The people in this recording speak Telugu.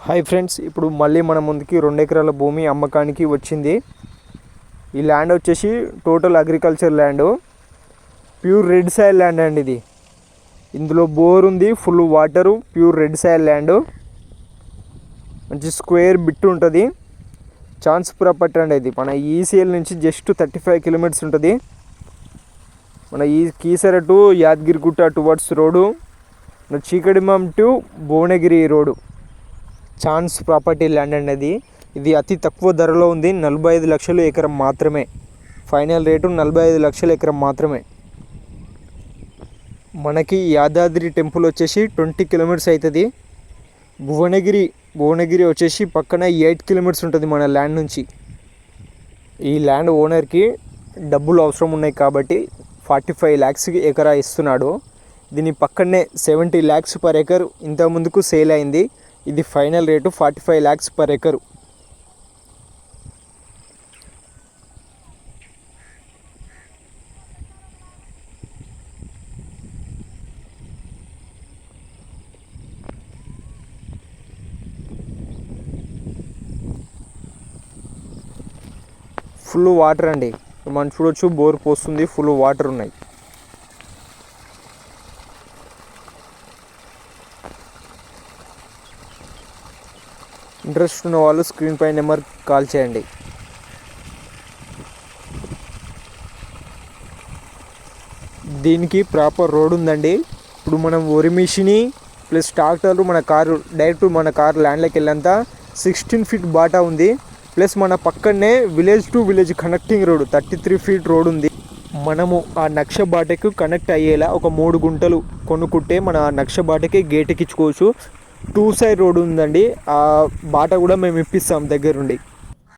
హాయ్ ఫ్రెండ్స్, ఇప్పుడు మళ్ళీ మన ముందుకి 2 ఎకరాల భూమి అమ్మకానికి వచ్చింది. ఈ ల్యాండ్ వచ్చేసి total agriculture land, pure red soil land అండి. ఇది ఇందులో బోర్ ఉంది, full water, pure red soil land, మంచి స్క్వేర్ బిట్ ఉంటుంది. ఛాన్స్ ప్రాపర్టీ అండి. ఇది మన ఈసీఎల్ నుంచి జస్ట్ 35 కిలోమీటర్స్ ఉంటుంది. మన ఈ Keesara to Yadagirigutta towards road, చీకటిమాం to Bhuvanagiri road. Chance property land అనేది ఇది అతి తక్కువ ధరలో ఉంది. 45 లక్షలు ఎకరం మాత్రమే. ఫైనల్ రేటు 45 లక్షల ఎకరం మాత్రమే. మనకి యాదాద్రి టెంపుల్ వచ్చేసి 20 కిలోమీటర్స్ అవుతుంది. భువనగిరి వచ్చేసి పక్కన 8 కిలోమీటర్స్ ఉంటుంది మన ల్యాండ్ నుంచి. ఈ ల్యాండ్ ఓనర్కి డబ్బులు అవసరం ఉన్నాయి కాబట్టి 45 ల్యాక్స్కి ఎకరా ఇస్తున్నాడు. దీని పక్కనే 70 ల్యాక్స్ పర్ ఎకర్ ఇంతకుముందుకు సేల్ అయింది. ఇది final rate 45 lakhs per acre. Full water అండి. మనం చూడొచ్చు, బోర్ పోస్తుంది, ఫుల్ వాటర్ ఉన్నాయి. ఇంట్రెస్ట్ ఉన్న వాళ్ళు స్క్రీన్ పై నెంబర్ కాల్ చేయండి. దీనికి ప్రాపర్ రోడ్ ఉందండి. ఇప్పుడు మనం వరి మిషని ప్లస్ ట్రాక్టర్లు మన కారు ల్యాండ్లోకి వెళ్ళేంత 16 ఫీట్ బాటా ఉంది. ప్లస్ మన పక్కనే village to village connecting road 33 feet road ఉంది. మనము ఆ నక్ష బాటకు కనెక్ట్ అయ్యేలా ఒక 3 గుంటలు కొనుక్కుంటే మన నక్ష బాటకి గేట్ ఎక్కించుకోవచ్చు. 2 సైడ్ రోడ్ ఉందండి. ఆ బాట కూడా మేము ఇప్పిస్తాం దగ్గరుండి.